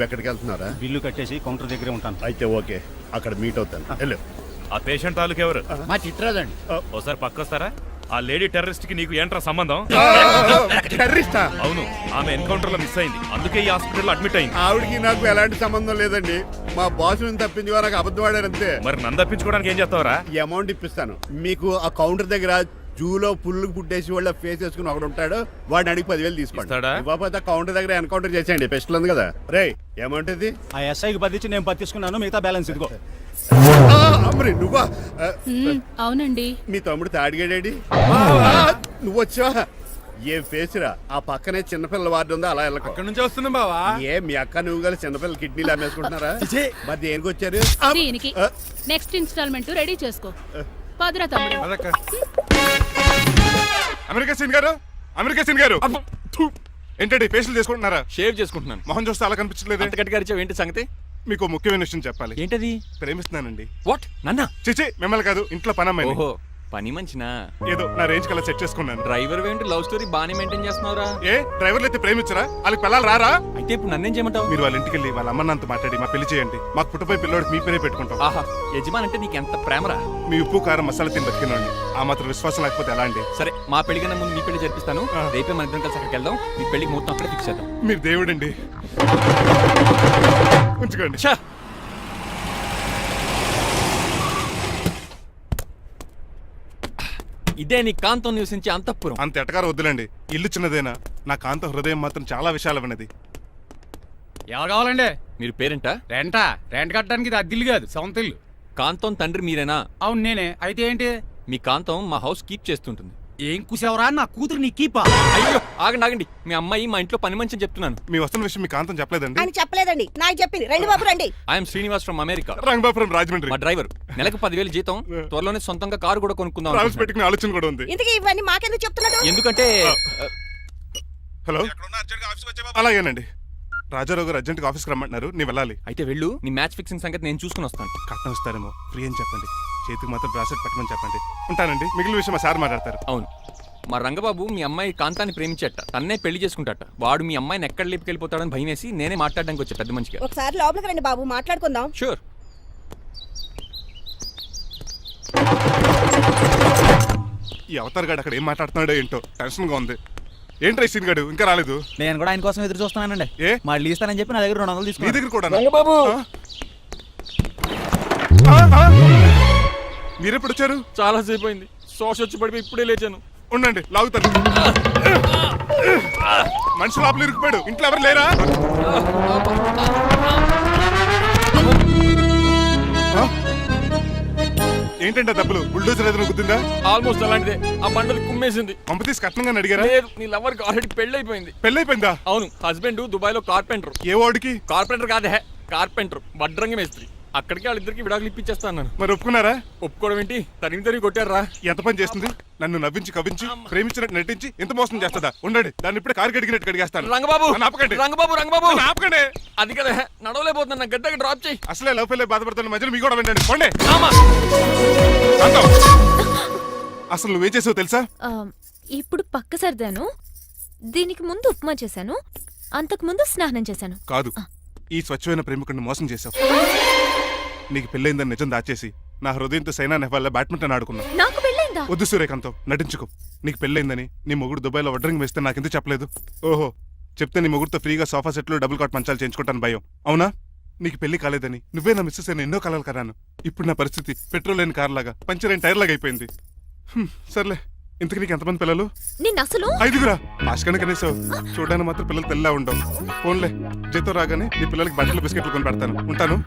నువ్వెక్కడికి వెళ్తున్నారా? బిల్లు కట్టేసి కౌంటర్ దగ్గరే ఉంటాను. అయితే ఓకే, అక్కడ మీట్ అవుతాను. వెళ్ళు. ఆ పేషెంట్ తాలూకు ఎవరు? మా చిట్రాదండి. ఓసారి పక్కొస్తారా? ఆ లేడీ టెర్రరిస్ట్ కి నీకు ఏంట్రా సంబంధం? టెర్రరిస్టా? అవును, ఆమె ఎన్కౌంటర్ లో మిస్ అయింది, అందుకే ఈ హాస్పిటల్ అడ్మిట్ అయింది. ఆవిడికి నాకు ఎలాంటి సంబంధం లేదండి. మా బాస్ నుంచి తప్పించి నాకు అబద్ధం ఆడారంతే. మరి నన్ను తప్పించుకోవడానికి ఏం చేస్తావరా? ఈ అమౌంట్ ఇప్పిస్తాను మీకు. ఆ కౌంటర్ దగ్గర జూలో పుల్లు పుట్టేసి వాళ్ళ ఫేస్ వేసుకుని ఒకడు ఉంటాడు, వాడిని అడిగి 10,000 తీసుకోండి. ఇవ్వకపోతే కౌంటర్ దగ్గర ఎన్కౌంటర్ చేసేయండి. పెస్టల్ ఉంది కదా. రే అమౌంట్ ఇది. ఆ ఎస్ఐకి బదిలించి నేను 10 తీసుకున్నాను, మిగతా బ్యాలెన్స్ ఇదిగో. అమ్మరి నువ్వా? అవునండి. మీ తమ్ముడు తాడిగాడేడి? నువ్వు వచ్చావా? ఏం ఫేస్ రా. ఆ పక్కనే చిన్నపిల్లల వార్డు ఉందా, అలా వెళ్ళకు. అక్కడ నుంచి వస్తున్నాం బావా. ఏ మీ అక్క నువ్వు గల చిన్నపిల్లల కిడ్నీలు అమ్మేసుకుంటున్నారా? మరి దేనికి వచ్చారు? దీనికి నెక్స్ట్ ఇన్స్టాల్మెంట్ రెడీ చేసుకో. పదరా తమ్ముడు. అమెరికా సీన్ గారు, అమెరికా సీన్ గారు ఏంటండి ఫేషియల్ చేసుకుంటున్నారా? షేవ్ చేసుకుంటున్నాను. మొహం చూస్తే అలా కనిపించలేదు. అంత గట్టిగా అరిచావు, ఏంటి సంగతి? మీకు ముఖ్యమైన విషయం చెప్పాలి. ఏంటది? ప్రేమిస్తున్నానండి. వాట్? నన్నా? చిచి మిమ్మల్ని కాదు, ఇంట్లో పనమ్మాయి. ఓహో, పని మంచినా? ఏదో నా రేంజ్ కల్లా సెట్ చేసుకున్నాను. డ్రైవర్ ఏంటి లవ్ స్టోరీ బానే మెయింటైన్ చేస్తున్నావురా? ఏ డ్రైవర్లు అయితే ప్రేమించరా? వాళ్ళకి పిల్లలు రారా? అయితే ఇప్పుడు నన్నేం చేయమంటావు? మీరు వాళ్ళ ఇంటికి వెళ్ళి వాళ్ళ అమ్మన్నంత మాట్లాడి మా పెళ్లి చేయండి. మాకు పుట్టపోయి పిల్లోడికి మీ పేరే పెట్టుకుంటాం. ఆహా, యజమాన్ అంటే నీకు ఎంత ప్రేమరా? మీ ఉప్పు కారం మసాలా తిని బతికినండి. ఆ మాత్రం విశ్వాసం లేకపోతే ఎలా అండి? సరే, మా పెళ్లి కన్నా ముందు మీ పెళ్లి జరిపిస్తాను. రేపే మన ఇద్దరం కలిసి అక్కడికి వెళ్దాం. మీ పెళ్లికి మొత్తం అక్కడే ఫిక్స్ చేద్దాం. మీరు దేవుడండి. ఉంచుకోండి. ఇదే నీ కాంతం నివసించే అంతఃపురం. అంత ఎటకారం వద్దులండి. ఇల్లు చిన్నదేనా, నా కాంత హృదయం మాత్రం చాలా విశాలమైనది. ఎవరు కావాలండి? మీరు పేరెంటా? రెంటా? రెంట్ కట్టడానికి ఇది అద్దిల్లు కాదు, సొంత ఇల్లు. కాంతం తండ్రి మీరేనా? అవును నేనే. అయితే ఏంటి? మీ కాంతం మా హౌస్ కీప్ చేస్తుంటుంది. ఏం కూసేవరా? నా కూతురు నీ కీపా? అయ్యో ఆగండి ఆగండి, మీ అమ్మాయి మా ఇంట్లో పని మంచి చెప్తున్నాను. మీ వస్తున్న విషయం మీ కాంతం చెప్పలేదండి? అని చెప్పలేదండి, నాకు చెప్పింది. రండి బాబు రండి. I'm Srinivas from America. Rangabapuram Rajahmundry. మా డ్రైవర్. నెలకు 10,000 జీతం. త్వరలోనే సొంతంగా కారు కూడా కొనుక్కుందాం. పెట్టుకునే ఆలోచన కూడా ఉంది. ఇంతకీ ఇవన్నీ మాకెందుకు చెప్తున్నాడు? ఎందుకంటే హలో, అలాగేనండి. రాజారావు గారు అర్జెంట్గా ఆఫీస్కి రమ్మంటున్నారు, నీ వెళ్ళాలి. అయితే వెళ్ళు, నీ మ్యాచ్ ఫిక్సింగ్ సంగతి నేను చూసుకుని వస్తాను. కట్నం ఇస్తారేమో, ఫ్రీ అని చెప్పండి. చేతికి మాత్రం బ్రాసెట్ పెట్టమని చెప్పండి. ఉంటానండి. మిగిలిన విషయం మా సార్ మాట్లాడతారు. అవును, మా రంగబాబు మీ అమ్మాయి కాంతాన్ని ప్రేమించట, తన్నే పెళ్లి చేసుకుంటాట. వాడు మీ అమ్మాయిని ఎక్కడ లేపుకెళ్ళిపోతాడని భయం వేసి నేనే మాట్లాడడానికి వచ్చా పెద్ద మంచిగా. ఒకసారి లోపలికి రండి బాబు, మాట్లాడుకుందాం. షూర్. ఈ అవతార్ గాడు అక్కడ ఏం మాట్లాడుతున్నాడో ఏంటో టెన్షన్గా ఉంది. ఏంట్రా సీన్ గాడు ఇంకా రాలేదు? నేను కూడా ఆయన కోసం ఎదురు చూస్తున్నానండి. ఏ మళ్ళీ ఇస్తానని చెప్పి నా దగ్గర 200 నీ తీసుకున్నాను. దగ్గర కూడా? రంగబాబు మీరెప్పుడు వచ్చారు? చాలా సేపు అయింది. శోష వచ్చి పడిపోయి ఇప్పుడే లేచాను. ఉండండి, లాగుతాను. మనిషి లోపల ఇరుక్కుపోయాడు. ఇంట్లో ఎవరు లేరా? ఏంటంటే డబ్బులు బుల్డోజర్ ఏదైనా గుద్దిందా? ఆల్మోస్ట్ అలాంటిదే. ఆ బండలు కుమ్మేసింది. పంప తీసి కట్నంగా అడిగారా? లేదు, నీ లవర్ కి ఆల్రెడీ పెళ్ళైపోయింది. పెళ్ళైపోయిందా? అవును, హస్బెండ్ దుబాయ్ లో కార్పెంటర్. ఏ వార్డుకి? కార్పెంటర్ కాదే, కార్పెంటర్. వడ్రంగి మేస్త్రి. అక్కడికి వాళ్ళిద్దరికి విడాకులు ఇప్పించేస్తాను. మరి ఒప్పుకున్నారా? ఒప్పుకోవడం ఏంటి, తరిగి కొట్టారా? ఎంత పని చేస్తుంది? నన్ను నవ్వించి కవ్వించి ప్రేమించినట్టు నటించి ఎంత మోసం చేస్తుందా? ఉండండి, దాన్ని ఇప్పుడే కారు కడిగినట్టు కడిగేస్తాను. రంగబాబు ఆపకండి. రంగబాబు రంగబాబు ఆపకండి. అది కదా, నడవలేకపోతున్నా, గడ్డకి డ్రాప్ చేయి. అసలే లవ్ ఫెయిల్ బాధపడుతున్న మధ్యలో మీ కూడా వినండి. పోండి. అసలు నువ్వేం చేసావు తెలుసా? ఇప్పుడు పక్క సర్దాను. దీనికి ముందు ఉప్మా చేశాను, అంతకు ముందు స్నానం చేశాను. కాదు, ఈ స్వచ్ఛమైన ప్రేమికుడిని మోసం చేశావు. నీకు పెళ్ళైందని నిజం దాచేసి నా హృదయంతో సైనా నెహ్వాల్ బ్యాడ్మింటన్ ఆడుకున్నా. నాకు పెళ్ళైందా? వద్దు సూర్యకాంతం, నటించుకో. నీకు పెళ్ళైందని నీ మొగుడు దుబాయ్లో వడ్రంగి వేస్తే నాకెందుకు చెప్పలేదు? ఓహో, చెప్తే నీ మొగుడుతో ఫ్రీగా సోఫా సెట్లు డబుల్ కాట్ మంచాలు చేయించుకుంటాను భయం. అవునా? నీకు పెళ్లి కాలేదని నువ్వే నా మిస్సెస్ అని ఎన్నో కలలు కరాను. ఇప్పుడు నా పరిస్థితి పెట్రోల్ లేని కార్ లాగా, పంచర్ అయిన టైర్ లాగా అయిపోయింది. సర్లే, ఇంతకు నీకు ఎంతమంది పిల్లలు? నేను అసలు 5గురా. ఆశకన్నా కనీసం చూడడానికి మాత్రం పిల్లలు తెల్లా ఉండవు. ఫోన్లే, జీతం రాగానే నీ పిల్లలకి బట్టలు బిస్కెట్లు కొని పెడతాను. ఉంటాను.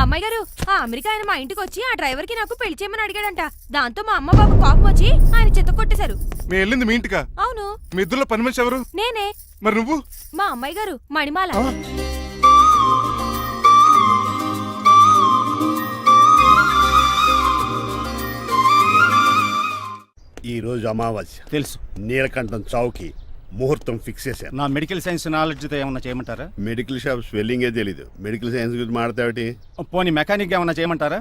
అమ్మాయి గారు, ఆ అమెరికా ఆయన మా ఇంటికి వచ్చి ఆ డ్రైవర్ కి నాకు పెళ్లి చేయమని అడిగాడంట. దాంతో మా అమ్మ బాబు కోపం వచ్చి ఆయన చెత్త కొట్టేశారు. నేను వెళ్ళింది మీ ఇంటికా? అవును. మీ ఇద్దరులో పని మనిషి ఎవరు? నేనే. మరి నువ్వు? మా అమ్మాయి గారు మణిమాల. ఈ రోజు అమావాస్య తెలుసు. నీలకంఠం చౌకి ముహూర్తం ఫిక్స్ చేశాను. నా మెడికల్ సైన్స్ నాలెడ్జ్తో ఏమన్నా చేయమంటారా? మెడికల్ షాప్ స్వెల్లింగే తెలీదు, మెడికల్ సైన్స్ గురించి మాట్లాడతావిటి? పోనీ మెకానిక్ ఏమన్నా చేయమంటారా?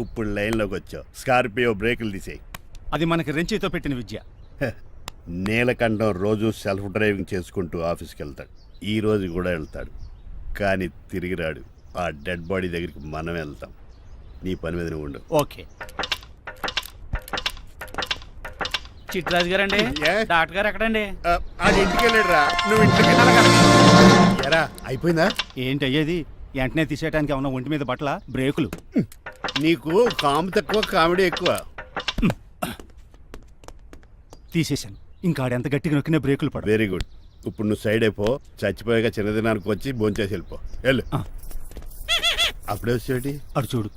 ఇప్పుడు లైన్లోకి వచ్చావు. స్కార్పియో బ్రేకులు తీసేయి. అది మనకి రెంచితో పెట్టిన విద్య. నీలకంఠం రోజు సెల్ఫ్ డ్రైవింగ్ చేసుకుంటూ ఆఫీస్కి వెళ్తాడు. ఈ రోజు కూడా వెళ్తాడు, కానీ తిరిగి రాడు. ఆ డెడ్ బాడీ దగ్గరికి మనం వెళ్తాం. నీ పని మీద నువ్వు ఉండు. ఓకే. చిట్రాజు గారండి ఏ? డాక్టర్ గారు ఎక్కడండి? అది ఇంటికి వెళ్ళాడు రా, నువ్వు ఇంటికి ఎరా అయిపోయిందా? ఏంటి అయ్యేది? వెంటనే తీసేయడానికి ఏమన్నా ఒంటి మీద బట్టల బ్రేకులు? నీకు కాము తక్కువ, కామెడీ ఎక్కువ. తీసేశాను. ఇంకా ఆడెంత గట్టిగా నొక్కినా బ్రేకులు పడ. Very good. ఇప్పుడు నువ్వు సైడ్ అయిపో, చచ్చిపోయాక చిన్నదినానికి వచ్చి భోంచేసి వెళ్ళిపో. వెళ్ళు. ఆ. అప్పుడే వచ్చేటి అటు చూడు.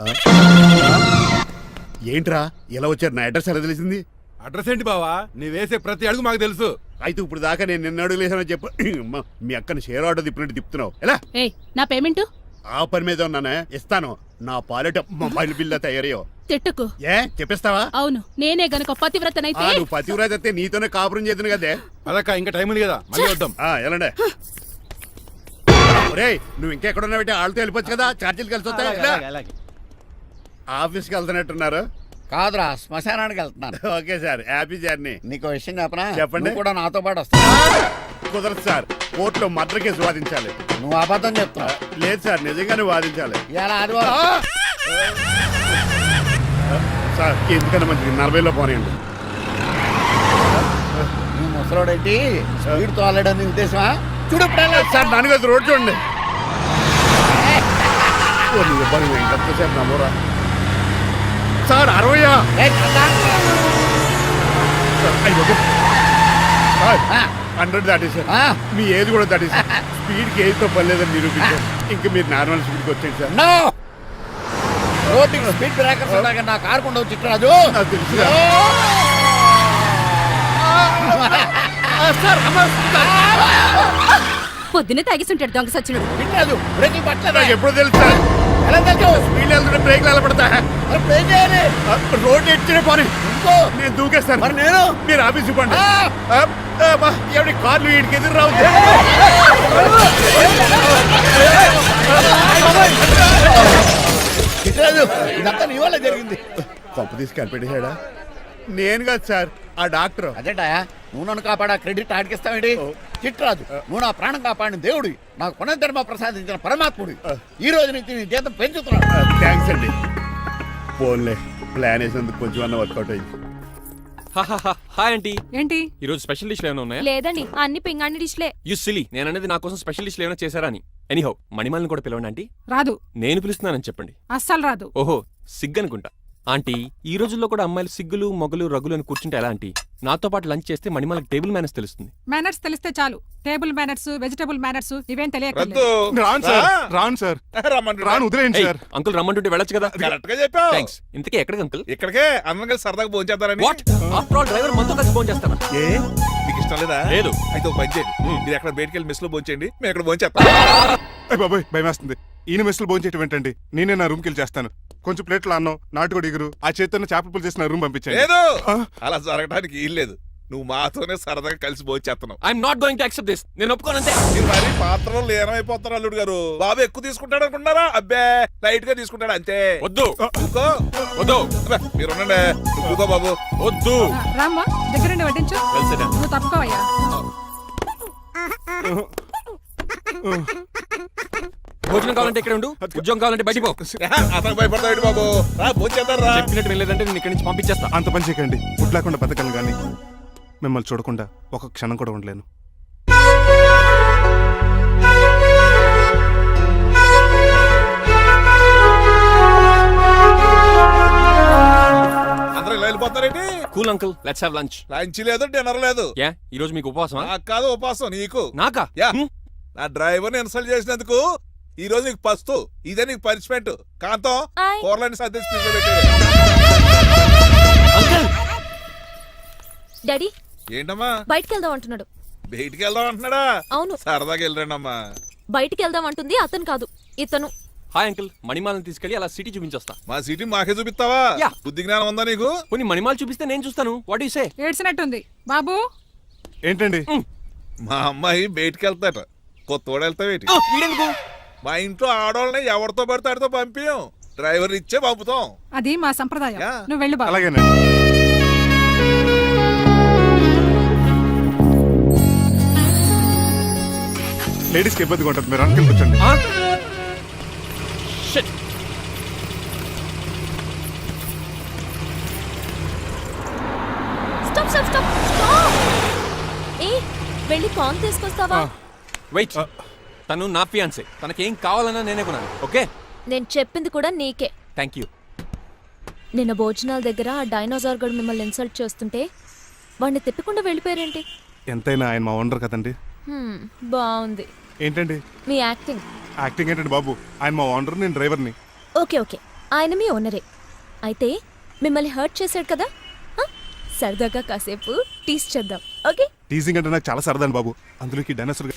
ఏంట్రా ఇలా వచ్చారు? నా అడ్రస్ ఎలా తెలిసింది? అడ్రస్ ఏంటి బావా? నీ వేసే ప్రతి అడుగు మాకు తెలుసు. అయితే ఇప్పుడు దాకా నేను నిన్న అడుగులేసానని చెప్పు. అమ్మ, మీ అక్కని షేర్ ఆర్డర్ తిప్పినట్టు తిప్పుతున్నావు. ఎలా? ఏయ్ నా పేమెంట్ ఆ పని మీద ఉన్నానే, ఇస్తాను. నా పాలెట మొబైల్ బిల్లా తయారయ్యో. తిట్టుకు. ఏ చెప్పిస్తావా? అవును, నేనే గనక పతివ్రతనైతే నువ్వు పతివ్రత అయితే నీతోనే కాపురం చేద్దును కదే. అదక్క ఇంకా టైం ఉంది కదా, మళ్ళీ వద్దాం. ఎలాండే ఒరేయ్, నువ్వు ఇంకెక్కడున్నావు? వాళ్ళతో వెళ్ళిపోవచ్చు కదా, ఛార్జీలు కలిసి వస్తాయి. అలాగే, అలాగే. ఆఫీస్కి వెళ్తున్నట్టున్నారు. కాదురా, శ్మశానానికి వెళ్తున్నాను. Okay sir, happy journey. నీకు విషయం చెప్పనా? చెప్పండి. నువ్వు కూడా నాతో పాటు వస్తావు. కుదరదు సార్, కోర్టులో మర్డర్ కేసు వాదించాలి. నువ్వు అబద్ధం చెప్తావు. లేదు సార్, నిజంగానే వాదించాలి. ఇలా ఆదివారం సార్ ఎందుకన్నా మంచిది 40లో పోనీయండి. నువ్వు ముసలోడేంటి స్పీడ్ తోలడని ఉద్దేశమా? చూడు సార్ నాన్నగారు రోడ్ చూడండి. ఎంతసేపు నమ్మరా సార్? 60 100 దాటేశారు. మీ ఏది కూడా దాటేశారు. స్పీడ్కి ఏదితో పని లేదని నిరూపించారు. ఇంకా మీరు నార్మల్ స్పీడ్కి వచ్చేది సార్. రోడ్డు స్పీడ్ బ్రేకర్స్ ఉండగా నా కారు కొండ చిట్రాజు. నాకు తెలుసు పొద్దున్నే తాగిస్తుంటాడు దొంగ సచ్చినుడు. చిట్రాజు బ్రేకింగ్ పట్టలేదు. నాకు ఎప్పుడు తెలుసు సార్? ఎలా తెలుసు? స్పీడ్ వెళ్తుంటే బ్రేక్లు ఎలా పడతా? బ్రేక్ చేయాలి. రోడ్ ఎచ్చినే పోనీ, ఇంకో నేను దూకేస్తాను. మరి నేను మీరు ఆఫీస్ ఇవ్వండి. ఎవరి కార్లు వీడికి ఎదురు రావు. చిట్రాజు ఇదంతా నీ వల్ల జరిగింది. కొంప తీసి కనిపెట్టేశాడా? నేను కాదు సార్, ఆ డాక్టర్. అదేంటా నువ్వు నన్ను కాపాడా క్రెడిట్ ఆడికిస్తావేంటి? చిట్రాజు నువ్వు నా ప్రాణం కాపాడిన దేవుడి, నాకు పునర్ధర్మ ప్రసాదించిన పరమాత్ముడి. ఈ రోజు నుంచి నీ జీతం పెంచుతున్నాడు. థ్యాంక్స్ అండి. ఫోన్లే, ప్లాన్ వేసినందుకు కొంచెం అన్న వర్కౌట్ అయింది. Hi aunty. ఏంటి? ఈ రోజు స్పెషల్ డిష్లు ఏమైనా ఉన్నాయా? లేదండి, అన్ని పింగాణి డిష్లే. యు సిలీ, నేను అనేది నా కోసం స్పెషల్ డిష్లు ఏమైనా చేశారా అని. ఎనీహౌ, మణిమాలని కూడా పిలవండి ఆంటీ. రాదు, నేను పిలుస్తున్నానని చెప్పండి. అస్సలు రాదు. ఓహో, సిగ్గనుకుంటా. ఆంటీ, ఈ రోజుల్లో కూడా అమ్మాయిలు సిగ్గులు మొగలు రగులు అని కూర్చుంటే ఎలా ఆంటీ? నాతో పాటు లంచ్ చేస్తే మణిమాలకి టేబుల్ మేనర్స్ తెలుస్తుంది. మేనర్స్ తెలిస్తే చాలు. టేబుల్ మేనర్స్, వెజిటబుల్ మేనర్స్ ఇవేం తెలియక రాను సార్, రాను సార్, రాను, వదిలేయండి సార్. అంకుల్ రమ్మంటుంటే వెళ్ళొచ్చు కదా. కరెక్ట్ గా చెప్పావు. థ్యాంక్స్. ఇంతకీ ఎక్కడికి అంకుల్? ఇక్కడికే అందరం కలిసి సరదాగా భోంచేద్దారని. వాట్? ఆఫ్టర్ ఆల్ డ్రైవర్ మనతో కలిసి ఫోన్ చేస్తారా? ఏ మీకు ఇష్టం లేదా? లేదు. అయితే ఒక పని చేయండి, మీరు ఎక్కడ బయటికి వెళ్ళి మెస్ లో భోంచేయండి, మేము ఎక్కడ భోంచేస్తాం. బాబాయ్ భయం వేస్తుంది. ఈయన మెస్సులు భోంచేయటం ఏంటండి? నేనే నా రూమ్కి వెళ్ళి చేస్తాను. కొంచెం ప్లేట్లు అన్నం, నాటుకోడి ఇగురు, ఆ చేతితో చేపల పులుసు చేసిన రూమ్ పంపించండి. లేదు, అలా జరగడానికి ఏం లేదు. నువ్వు మాతోనే సరదాగా కలిసి భోంచేస్తున్నావు. I'm not going to accept this. నేను ఒప్పుకోనంతే. మీరు మరి పాత్రలో లీనమైపోతారు అల్లుడు గారు. బాబు ఎక్కువ తీసుకుంటాడు అనుకుంటారా? అబ్బే లైట్ గా తీసుకుంటాడు అంతే. వద్దు, ఊకో. వద్దు. అబ్బే, మీరు ఉండండి. ఊకో బాబు. వద్దు. రామ్మా, దగ్గరుండి వడ్డించు. Well said. నువ్వు తప్పుకోవయ్యా. భోజనం కావాలంటే ఇక్కడ ఉండు, ఉద్యోగం కావాలంటే బయటికి పో. అతను భయపడతాడు బాబు. రా భోంచేద్దాం రా. చెప్పినట్టు వెళ్ళలేదంటే నేను ఇక్కడి నుంచి పంపించేస్తా. అంత పని చేయకండి. ఫుడ్ లేకుండా బతకను కానీ మిమ్మల్ని చూడకుండా ఒక క్షణం కూడా ఉండలేను. అందరూ ఇలా వెళ్ళిపోతారేంటి? Cool uncle, let's have lunch. Lunch లేదు, డిన్నర్ లేదు. యా, ఈ రోజు మీకు ఉపవాసమా? నాకు కాదు ఉపవాసం, నీకు. నాకా? యా, నా డ్రైవర్ ఇన్సల్ట్ చేసినందుకు ఈ రోజు నీకు పస్తు, ఇదే నీకు పనిష్మెంట్. కాంతం ఆయ్. కూరలని సర్దేసి ఫ్రిడ్జ్లో పెట్టేయ్. అంకుల్, డాడీ ఏంటమ్మా బయటికి వెళ్దాం అంటున్నాడు. బయటికి వెళ్దాం అంటున్నాడా? అవును, సరదాగా వెళ్ళరండి అమ్మా. బయటికి వెళ్దాం అంటుంది అతను కాదు, ఇతను. Hi uncle. మణిమాలని తీసుకెళ్లి అలా సిటీ చూపించొస్తా. మా సిటీ మాకే చూపిస్తావా? యా. బుద్ధి జ్ఞానం ఉందా నీకు? కొన్ని మణిమాలు చూపిస్తే నేను చూస్తాను. What you say? ఏడ్చినట్టుంది బాబు. ఏంటండి? మా అమ్మాయి బయటికి వెళ్తాట, కొత్తోడు వెళ్తావేటి? వీడెందుకు? మా ఇంట్లో ఆడవాళ్ళని ఎవరితో పడితే ఆడితో పంపించాం, డ్రైవర్ ఇచ్చే పంపుతాం. అది మా సంప్రదాయం. యా. నువ్వు వెళ్ళు బాబు. అలాగేనండి. లేడీస్కి ఇబ్బందిగా ఉంటుంది, మీరు అంకెల్ కూర్చోండి. Stop stop stop stop. ఏ వెళ్ళి పాన్ తీసుకొస్తావా? వెయిట్, తను నా ఫియాన్సే, తనకేం కావాలన్నా నేనే కొనాలి. ఓకే, నేను చెప్పింది కూడా నీకే. Thank you. నిన్న భోజనాల దగ్గర ఆ డైనోసార్ గడు మిమ్మల్ని ఇన్సల్ట్ చేస్తుంటే వాడిని తిప్పకుండా వెళ్ళిపోయారేంటి? ఎంతైనా ఆయన మా ఓనర్ కదండి. బాగుంది ఏంటండి మీ యాక్టింగ్. యాక్టింగ్ ఏంటండి బాబు, ఆయన మా ఓనర్, నేను డ్రైవర్ని. ఓకే ఓకే, ఆయన మీ ఓనరే అయితే మిమ్మల్ని హర్ట్ చేశాడు కదా, సరదాగా కాసేపు టీస్ చేద్దాం. ఓకే, టీజింగ్ అంటే నాకు చాలా సరదా అండి బాబు, అందులోకి డైనోసర్.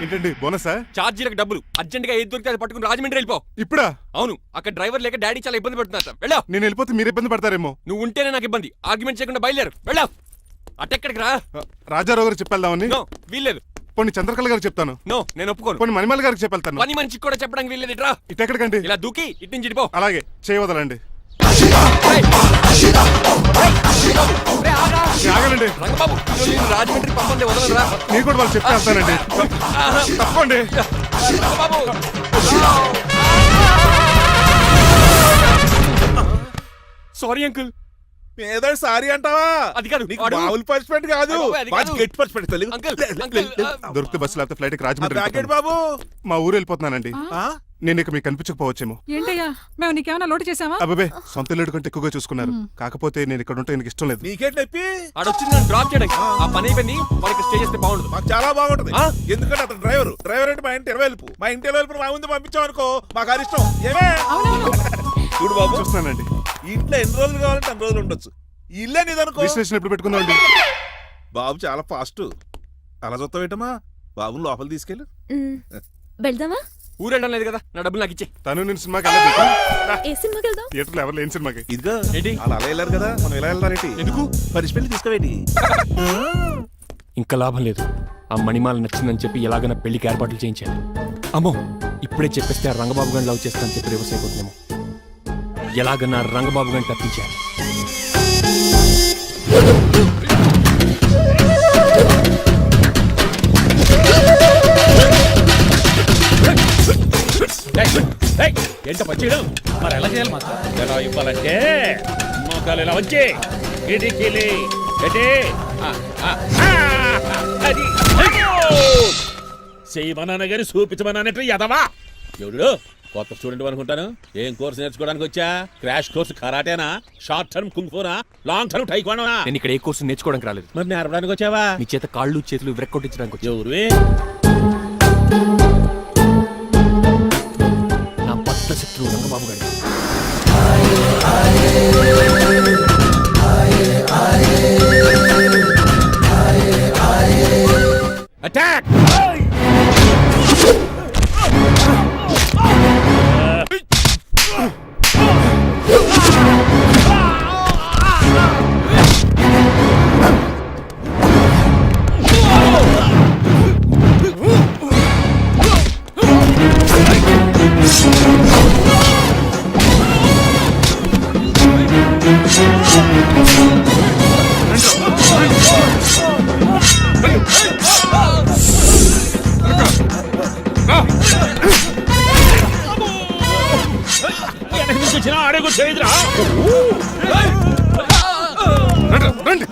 ఏంటండి బోనసా? ఛార్జీలకు డబ్బులు అర్జెంట్ గా ఏది దొరికితే అది పట్టుకుని రాజమండ్రి వెళ్ళిపో. ఇప్పుడా? అవును, అక్కడ డ్రైవర్ లేక డాడీ చాలా ఇబ్బంది పడుతున్నారు. వెళ్ళావు. నేను వెళ్ళిపోతే మీరు ఇబ్బంది పడతారేమో. నువ్వు ఉంటేనే నాకు ఇబ్బంది. ఆర్గ్యుమెంట్ చేయకుండా బయలుదేరు. వెళ్ళావు. అటెక్కడికి రా. రాజారావు గారికి చెప్పేద్దామని. నో, వీల్లేదు. పోనీ చంద్రకళ గారికి చెప్తాను. నో, నేను ఒప్పుకోను. పోనీ మణిమాల గారికి చెప్పేళ్తాను. పని మనిషికి కూడా చెప్పడానికి వీల్లేదు. ఇట్రా. ఇటు ఎక్కడికండి? ఇలా దూకి ఇటు నుంచి ఇటు పో. అలాగే చేయవదలండి. ఆగనండి రంగబాబు, నేను రాజమండ్రి పంపండి, వదలరా. మీరు కూడా వాళ్ళు చెప్పేస్తానండి. తప్పండి రంగబాబు. Sorry uncle. ఏదో సారీ అంటావా? అది కాదు, నీకు మామూలు పనిష్మెంట్ కాదు, అది కాదు. గట్టి పనిష్మెంట్. అంకుల్, అంకుల్, దొరికితే బస్సు లేకపోతే ఫ్లైట్ రాజమండ్రి బ్యాకెట్ వెళ్ళిపోతాను. బాబు, మా ఊరు వెళ్ళిపోతున్నానండి. ఆ? నేను ఇక మీకు కనిపించకపోవచ్చేమో. ఏంటయ్యా మేము నీకేమైనా లోటు చేసావా? అబ్బాబే, సొంత ఇల్లు కంటే ఎక్కువగా చూసుకున్నారు. కాకపోతే నేను ఇక్కడ ఉంటే నాకు ఇష్టం లేదు. నీకేంటి నొప్పి? ఆడొచ్చింది నన్ను డ్రాప్ చేయడానికి. ఆ పని అయిపోయింది, మనకి స్టే చేస్తే బాగుండదు. మాకు చాలా బాగుంటది. ఆ? ఎందుకంటే అతను డ్రైవర్ అంటే మా ఇంటి ఇరవైపు, మా ఇంటి ఇరవైపు మా ముందు పంపించాం అనుకో, మాకు అది ఇష్టం. ఏమే చూడు బాబు, చూస్తున్నానండి. ఇంట్లో ఎన్ని రోజులు కావాలంటే అన్ని రోజులు ఉండొచ్చు. ఈ ఇల్లే నీదనుకో. రిజిస్ట్రేషన్ ఎప్పుడు పెట్టుకుందామండి? బాబు చాలా ఫాస్ట్. అలా చూస్తావేటమ్మా, బాబుని లోపల తీసుకెళ్ళు. వెళ్దామా? ఊరెళ్ళడం లేదు కదా, నా డబ్బులు నాకు ఇచ్చే. తను నేను సినిమాకి వెళ్ళలేదు. ఏ సినిమాకి వెళ్దాం? థియేటర్లో ఎవరు లేని సినిమాకి. ఇదిగో ఏంటి? అలా అలా వెళ్ళారు కదా, మనం ఎలా వెళ్తారేంటి? ఎందుకు? పనిష్మెంట్ తీసుకోవేటి? ఇంకా లాభం లేదు. ఆ మణిమాల నచ్చిందని చెప్పి ఎలాగైనా పెళ్లికి ఏర్పాట్లు చేయించాను. అమ్మో, ఇప్పుడే చెప్పేస్తే ఆ రంగబాబు గారిని లవ్ చేస్తానని చెప్పి రివర్స్ అయిపోతున్నాము. ఎలాగన్నా రంగబాబు గారిని తప్పించాలి. ఏంట పచ్చీడు మరి ఎలా చేయాలి? మాకు ఎలా ఇవ్వాలంటే మోకాలు ఇలా వచ్చి ఇడికిలి చేయమన్నాను గాని చూపించమన్నట్టు ఎదవా. ఎవడు కొత్త స్టూడెంట్ అనుకుంటాను. ఏం కోర్సు నేర్చుకోవడానికి వచ్చా? క్రాష్ కోర్సు కరాటేనా, షార్ట్ టర్మ్ కుంగ్ఫూనా, లాంగ్ టర్మ్ టైక్వాండోనా? నేను ఇక్కడ ఏ కోర్సు నేర్చుకోవడానికి రాలేదు. మరి నేర్పడానికి వచ్చావా? మీ చేత కాళ్ళు చేతులు విరక్కొట్టించడానికి వచ్చా. ఎవరు? నా పట్ల శత్రువు రంగబాబు గారు. అటాక్! అడుగు చేయదురా. రండి.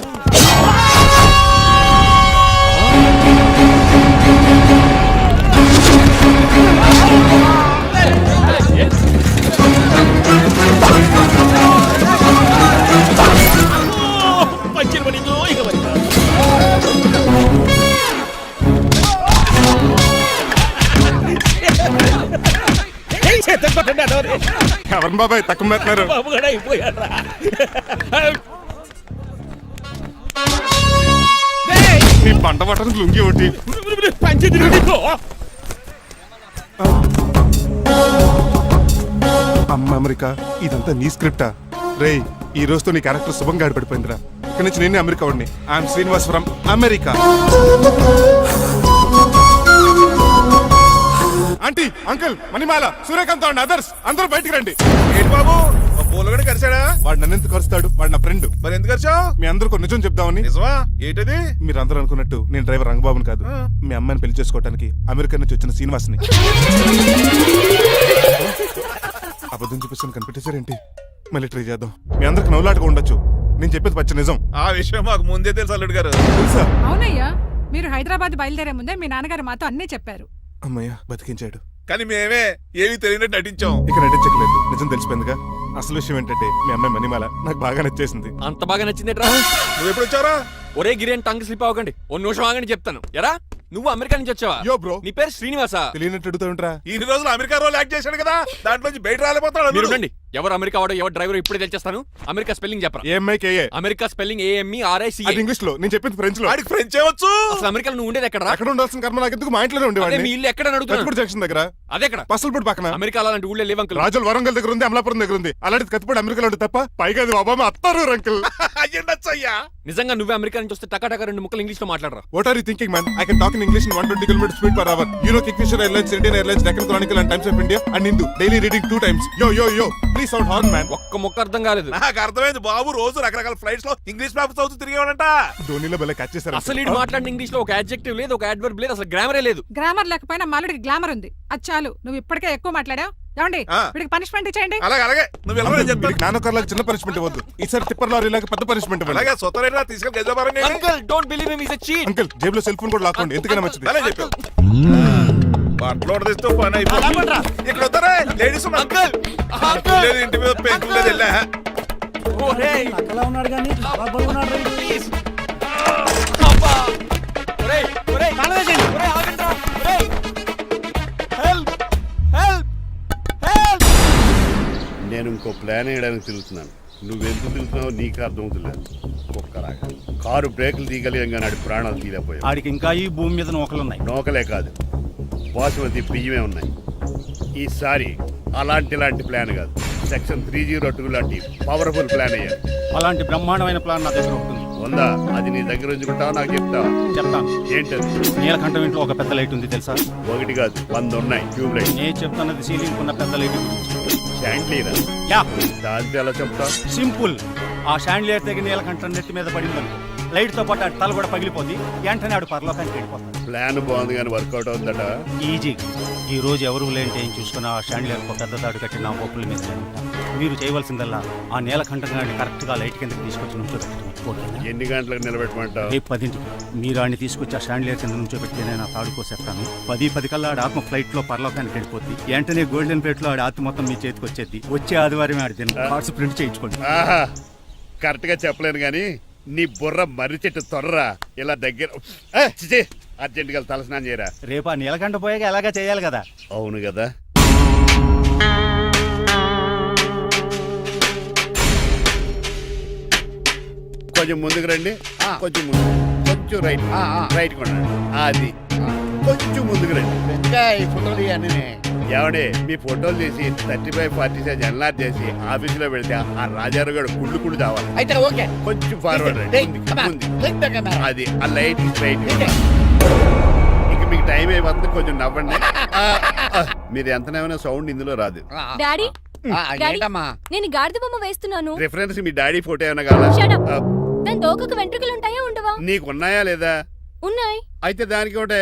పంచిన పడిందో ఇక ఎవరు బాబాయ్ తక్కువ పెడుతున్నారు? బాబు కూడా అయిపోయారా? నీ పంట పట్టడానికి లుంగి ఒకటి. పంచింది అమ్మ అమెరికా, ఇదంతా నీ స్క్రిప్టా? రేయ్, ఈ రోజుతో నీ క్యారెక్టర్ శుభంగా ఆడిపడిపోయిందిరా. ఇక్కడి నుంచి నేనే అమెరికా వాడిని. I'm Srinivas from America. Aunty, uncle, Manimala, Suryakant and others అందరూ బయటికి రండి. ఏంటి బాబు, పూలగడ కలిసాడా? వాడు నన్ను ఎందుకు కరుస్తాడు? వాడు నా ఫ్రెండ్. మరి ఎందుకు కలిసావు? మీ అందరికీ నిజం చెప్దామని. నిజమా? ఏంటది? మీరు అందరూ అనుకున్నట్టు నేను డ్రైవర్ రంగబాబుని కాదు, మీ అమ్మాయిని పెళ్లి చేసుకోవడానికి అమెరికా నుంచి వచ్చిన శ్రీనివాస్ని. అబద్ధం చూపిస్తాను కనిపెట్టేశారేంటి? మళ్ళీ ట్రై చేద్దాం. మీ అందరికి నవ్వులాటగా ఉండొచ్చు, నేను చెప్పేది పచ్చ నిజం. ఆ విషయం మాకు ముందే తెలుసు అల్లుడు గారు. తెలుసా? అవునయ్యా, మీరు హైదరాబాద్ బయలుదేరే ముందే మీ నాన్నగారు మాతో అన్నీ చెప్పారు. అమ్మయ్య బతికించాడు. కానీ మేమే ఏమీ తెలియనట్టు నటించాం. ఇక నటించట్లేదు, నిజం తెలిసిపోయిందిగా. అసలు విషయం ఏంటంటే మీ అమ్మాయి మణిమాల నాకు బాగా నచ్చేసింది. అంత బాగా నచ్చిందేట్రా? నువ్వు ఎప్పుడు వచ్చారా? ఒరే గిరియన్ టంగ్ స్లిప్ అవ్వకండి, ఓ నిమిషం ఆగండి చెప్తాను. ఎరా నువ్వు అమెరికా నుంచి వచ్చావా? యో బ్రో, నీ పేరు శ్రీనివాసా? తెలియనట్టు అడుగుతావుంట్రా? ఇన్ని రోజులు అమెరికా రోల్ యాక్ట్ చేశాడు కదా, దాంట్లో నుంచి బయట రాలేపోతాడు మీరు అల్లుడు. ఉండండి. ఎవరు అమెరికా వాడో ఎవరు డ్రైవర్ ఇప్పుడే తెలిచేస్తాను. అమెరికా స్పెల్లింగ్ చెప్పరా? ఏఎంఐకేఏ. America spelling AMERICA. అది ఇంగ్లీష్ లో, నేను చెప్పింది ఫ్రెంచ్ లో. వాడికి ఫ్రెంచ్ ఏవచ్చు. అసలు అమెరికాలో నువ్వు ఉండేది ఎక్కడ? అక్కడ ఉండాల్సిన కర్మ నాకు ఎందుకు? మా ఇంట్లోనే అదే ఉండేవాడిని. మీ ఇల్లు ఎక్కడ అడుగుతున్నాను. కత్తిపూడి జంక్షన్ దగ్గర. అదెక్కడ? పసలపూడి పక్కన. అమెరికాలో అలాంటి ఊళ్ళో లేవు అంకుల్. రాజుల వరంగల్ దగ్గర ఉంది, అమలాపురం దగ్గర ఉంది. అలాంటి కత్తిపూడి అమెరికాలో ఉంటుంది తప్ప. పైగా అది ఒబామా అత్తారు అంకుల్. అయ్యుండొచ్చు అయ్యా. నిజంగా నువ్వే అమెరికా నుంచి వస్తే టకా టకా 2 ముక్కలు ఇంగ్లీష్ లో మాట్లాడరా? What are you thinking, man? I can talk in English in 120 kilometers speed per hour. You know Kingfisher Airlines, Indian Airlines, Deccan Chronicle and Times of India and Hindu. Daily reading 2 times. Yo. Please sound horn, man. ఒక్క ముక్క అర్థం కాలేదు. నాకు అర్థమైంది బాబు, రోజు రకరకాల flights లో English papers చదువుతూ తిరిగేవాడంట. ధోనిలో భలే క్యాచ్ చేశారు. అసలు ఇటు మాట్లాడిన ఇంగ్లీష్ లో ఒక అడ్జెక్టివ్ లేదు, ఒక అడ్వర్బ్ లేదు, అసలు గ్రామరే లేదు. గ్రామర్ లేకపోయినా మాలుడికి గ్లామర్ ఉంది. అచ్చాలు, నువ్వు ఇప్పటికే ఎక్కువ మాట్లాడావు. ఏమండి, ఆ. వీడికి పనిష్మెంట్ ఇచ్చేయండి. అలాగే నువ్వు ఎలా చెప్తాను. నాన్నకర్లకు చిన్న పనిష్మెంట్ ఇవ్వద్దు. ఈసారి టిప్పర్ లారీలాగా పెద్ద పనిష్మెంట్ ఇవ్వండి. అలాగే సొంత తీసుకెళ్ళి గెలిచారు. Uncle don't believe him, is a cheat. Uncle జేబులో సెల్ ఫోన్ కూడా లాక్కోండి, ఎందుకైనా మంచిది. అలా చెప్పావు. బట్టలు తెస్తూ పని అయిపోతుంది. ఇక్కడ వస్తారా లేడీస్ అంకుల్ లేదు, ఇంటి మీద పెంకులు లేదు. వెళ్ళా ఒరేయ్ ప్లీజ్. అబ్బా ఒరేయ్ ఒరేయ్ ఒరేయ్ ఆగండ్రా. ఒరేయ్ హెల్ప్ హెల్ప్ హెల్ప్. నేను ఇంకో ప్లాన్ వేయడానికి తిరుగుతున్నాను. నువ్వెందుకు తిరుగుతున్నావో నీకు అర్థమవుతులేదు. ఒక్కలాగా కారు బ్రేకులు తీయగలిగాం కానీ ఆడి ప్రాణాలు తీయలేకపోయావు. ఆడికి ఇంకా ఈ భూమి మీద నూకలున్నాయి. నోకలే కాదు, బాసుమతి బియ్యమే ఉన్నాయి. ఈసారి ఇలాంటి ప్లాన్ కాదు, సెక్షన్ 302 లాంటి పవర్ఫుల్ ప్లాన్ అయ్యారు. అలాంటి బ్రహ్మాండమైన ప్లాన్ నా దగ్గర ఉంటుంది. ఉందా? అది నీ దగ్గర ఉంచుకుంటావా? నాకు చెప్తావా? చెప్తాను. ఏంటది? నీలకంఠం ఇంట్లో ఒక పెద్ద లైట్ ఉంది తెలుసా? ఒకటి కాదు, 100 ఉన్నాయి ట్యూబ్ లైట్. నేను చెప్తున్నది సీలింగ్ ఉన్న పెద్ద లైట్ గురించి. శాండ్లీరా? యా, దాంతో ఎలా చెప్తా? సింపుల్. ఆ షాండ్లియర్ దగ్గర నీలకంఠం నెత్తి మీద పడిందనుకో, లైట్ తో పాటు ఆడి తల కూడా పగిలిపోద్ది. వెంటనే ఆడు పరలోకానికి వెళ్ళిపోతాడు. ప్లాన్ బాగుంది కానీ వర్కౌట్ అవుతుందట. ఈజీ. ఈ రోజు ఎవరు లేంటే ఏం చూసుకున్న ఆ షాండ్లియర్ ఒక పెద్ద తాడు కట్టి నా ఒప్పుల మీద ఉంటాను. మీరు చేయవలసిందల్లా ఆ నీలకంఠం గారిని కరెక్ట్ గా లైట్ కిందకి తీసుకొచ్చి నుంచోబెట్టండి. ఓకేనా? ఎన్ని గంటలకు నిలబెట్టమంటావు? రేపు 10ంటికి మీరు ఆడిని తీసుకొచ్చి ఆ షాండ్లియర్ కింద నుంచోబెడితే నేను ఆ తాడు కోసేస్తాను. 10 కల్లా ఆడి ఆత్మ ఫ్లైట్ లో పరలోకానికి వెళ్ళిపోద్ది. వెంటనే గోల్డెన్ ప్లేట్ లో ఆడి ఆత్మ మొత్తం మీ చేతికి వచ్చేది. వచ్చే ఆదివారం ఆడి దిన కార్డ్స్ ప్రింట్ చేయించుకోండి. ఆహా, కరెక్ట్ గా చెప్పలేను కానీ నీ బుర్ర మర్రి చెట్టు తొర్రా. ఇలా దగ్గర అర్జెంట్ గా తలస్నానం చేయరా. రేపు ఆ నీలకంఠ పోయాక ఎలాగా చేయాలి కదా. అవును కదా. కొంచెం ముందుకు రండి. కొంచెం ముందు, కొంచెం రైట్, రైట్ కొనండి. అది కొంచెం ముందుకు రండి. ఇంకా ఈ ఫోటోలు ఇవన్నీ ఏమండి, మీ ఫోటోలు తీసి 35-40 సైజ్ ఎన్లార్ చేసి ఆఫీసులో పెడితే ఆ రాజారావు గారు కుళ్ళు చావాలి. అయితే ఓకే. కొంచెం ఫార్వర్డ్ రండి. అది ఆ లైట్ స్ట్రైట్. ఇక మీకు టైం అయిపోతుంది, కొంచెం నవ్వండి. మీరు ఎంతనేమైనా సౌండ్ ఇందులో రాదు. డాడీ ఏంటమ్మా? నేను గాడిద బొమ్మ వేస్తున్నాను. రిఫరెన్స్ మీ డాడీ ఫోటో ఏమైనా కావాలా? దాని తోకకు వెంట్రుకలు ఉంటాయా ఉండవా? నీకు ఉన్నాయా లేదా? ఉన్నాయి. అయితే దానికి ఒకటే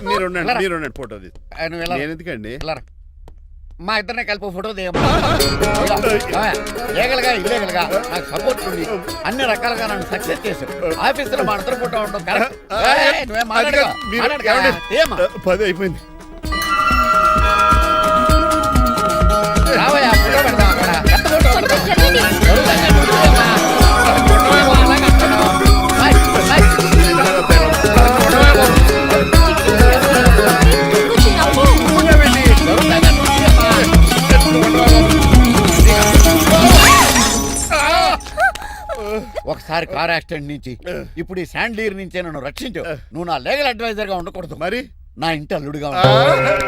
మీరు ఉండండి ఫోటో తీసి. నేను ఎందుకండి? మా ఇద్దరినే కలిపి ఫోటో దిగమ్మా. ఏగలుగా ఇల్లేగలుగా నాకు సపోర్ట్ ఉంది. అన్ని రకాలుగా నన్ను సక్సెస్ చేశారు. ఆఫీసులో మా ఇద్దరు ఫోటో ఉండడం కరెక్ట్. నువ్వేం మాట్లాడగా 10 అయిపోయింది. రావయ్యా, ఫోటో పెడదాం అక్కడ. ఎంత ఫోటో కొంచెం జరగండి. కొంచెం నవ్వు. ఒకసారి కార్ యాక్సిడెంట్ నుంచి ఇప్పుడు ఈ శాండ్లీర్ నుంచే నన్ను రక్షించావు. నువ్వు నా లీగల్ అడ్వైజర్ గా ఉండకూడదు, మరి నా ఇంటి అల్లుడుగా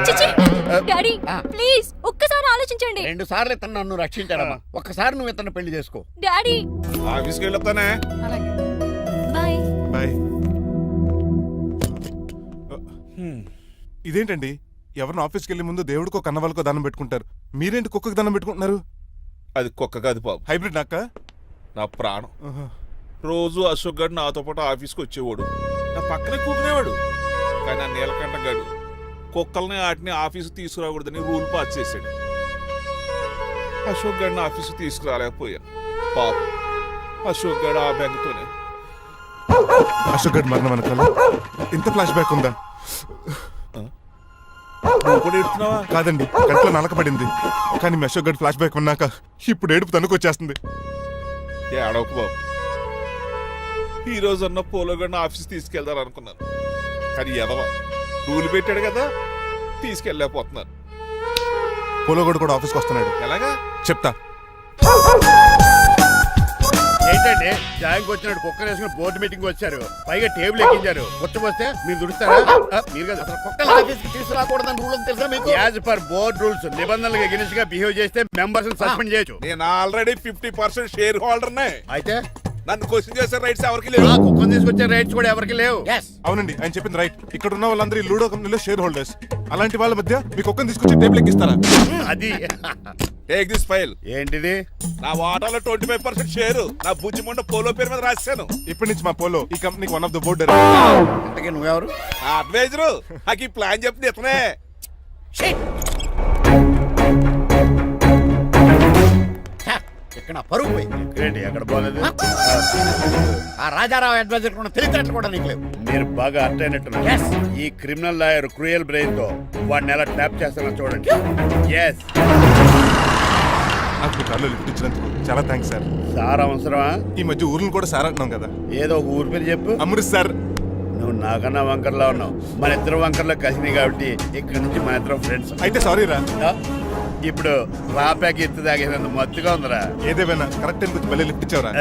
చిచి, డాడీ ప్లీజ్ ఒక్కసారి ఆలోచించండి. 2 సార్లు ఇతను నన్ను రక్షించాడమ్మా. ఒక్కసారి నువ్వు ఇతను పెళ్లి చేసుకో. డాడీ ఆఫీస్కి వెళ్ళొస్తానే. బాయ్. బాయ్. ఇదేంటండి, ఎవరిని ఆఫీస్కి వెళ్ళే ముందు దేవుడికో కన్నవాళ్ళకో దండం పెట్టుకుంటారు, మీరేంటి కుక్కకి దండం పెట్టుకుంటున్నారు? అది కుక్క కాదు బాబు, హైబ్రిడ్ నాక నా ప్రాణం. రోజు అశోక్ గడు నాతో పాటు ఆఫీస్కి వచ్చేవాడు, నా పక్కనే కూకునేవాడు. కానీ ఆ నీలకంఠ గడు కుక్కల్ని వాటిని ఆఫీసు తీసుకురాకూడదని రూల్ పాస్ చేశాడు. అశోక్ గడిని ఆఫీసు తీసుకురాలేకపోయా. పాప అశోక్ గడు ఆ బెంగతోనే. అశోక్ గడ్ మరణం వెనకాల ఇంత ఫ్లాష్ బ్యాక్ ఉందా? నువ్వు కూడా ఎడుతున్నావా? కాదండి, కడుపులో నలకబడింది. కానీ మీ అశోక్ గడ్ ఫ్లాష్ బ్యాక్ ఉన్నాక ఇప్పుడు ఏడుపు తనుకొచ్చేస్తుంది. ఏడవకు బాబు. ఈ రోజన్న పోలో గడిని ఆఫీస్ తీసుకెళ్దాం అనుకున్నాను, కానీ ఎదవ రూల్ పెట్టాడు కదా, తీసుకెళ్ళలేకపోతున్నాను. పోలోగోడు కూడా ఆఫీస్కి వస్తున్నాడు. ఎలాగా చెప్తా. ఏంటండి జాయింగ్ వచ్చినట్టు కుక్కర్ వేసుకుని బోర్డు మీటింగ్ వచ్చారు, పైగా టేబుల్ ఎక్కించారు. వస్తే మీరు దుడుస్తారా? మీరు కదా అసలు కుక్కల ఆఫీస్కి తీసుకురాకూడదని రూల్ అని తెలుసా మీకు? యాజ్ పర్ బోర్డ్ రూల్స్ నిబంధనలకు ఎగినెస్ట్ గా బిహేవ్ చేస్తే మెంబర్స్ సస్పెండ్ చేయొచ్చు. నేను ఆల్రెడీ 50% షేర్ హోల్డర్నే. అయితే నన్ను క్వశ్చన్ చేసే రైట్స్ ఎవరికి లేవు. ఆ కుక్కను తీసుకొచ్చే రైట్స్ కూడా ఎవరికి లేవు. Yes. అవునండి, ఆయన చెప్పింది రైట్. ఇక్కడ ఉన్న వాళ్ళందరూ ఈ లూడో కంపెనీలో షేర్ హోల్డర్స్. అలాంటి వాళ్ళ మధ్య మీకు ఒక్కని తీసుకొచ్చి టేబుల్ ఎక్కిస్తారా? అది టేక్ దిస్ ఫైల్. ఏంటిది? నా వాటాలో 25% షేరు నా బుజ్జిమండ పోలో పేరు మీద రాశాను. ఇప్పటి నుంచి మా పోలో ఈ కంపెనీకి వన్ ఆఫ్ ద బోర్డర్. ఇంతకీ నువ్వెవరు? నా అడ్వైజరు నాకు ఈ ప్లాన్ చెప్పింది ఇతనే. ఇక్కడ నా పరుగు పోయి. ఏంటి ఎక్కడ పోలేదు? ఆ రాజారావు అడ్వైజర్ కూడా తెలిసినట్లు కూడా నీకు లేవు. మీరు బాగా అర్థ అయినట్టున్నారు. Yes. ఈ క్రిమినల్ లాయర్ క్రూయల్ బ్రెయిన్ తో వాడిని ఎలా ట్యాప్ చేస్తానో చూడండి. ఎస్ నాకు కార్లో లిఫ్ట్ ఇచ్చినందుకు చాలా థ్యాంక్స్ సార్. సార్ అవసరమా? ఈ మధ్య ఊర్లు కూడా సార్ అంటున్నాం కదా. ఏదో ఒక ఊరి పేరు చెప్పు. అమృత్ సార్. నువ్వు నాకన్నా వంకర్లా ఉన్నావు. మన ఇద్దరు వంకర్లో కలిసినాయి కాబట్టి ఇక్కడ నుంచి మన ఇద్దరం ఫ్రెండ్స్. అయితే సారీ రా. ఇప్పుడు రాపాకి ఎత్తు తాగేదంత మత్తుగా ఉందిరా. ఏదేమైనా కరెక్ట్ టైంకి వచ్చి మళ్ళీ లిఫ్ట్ ఇచ్చావరా.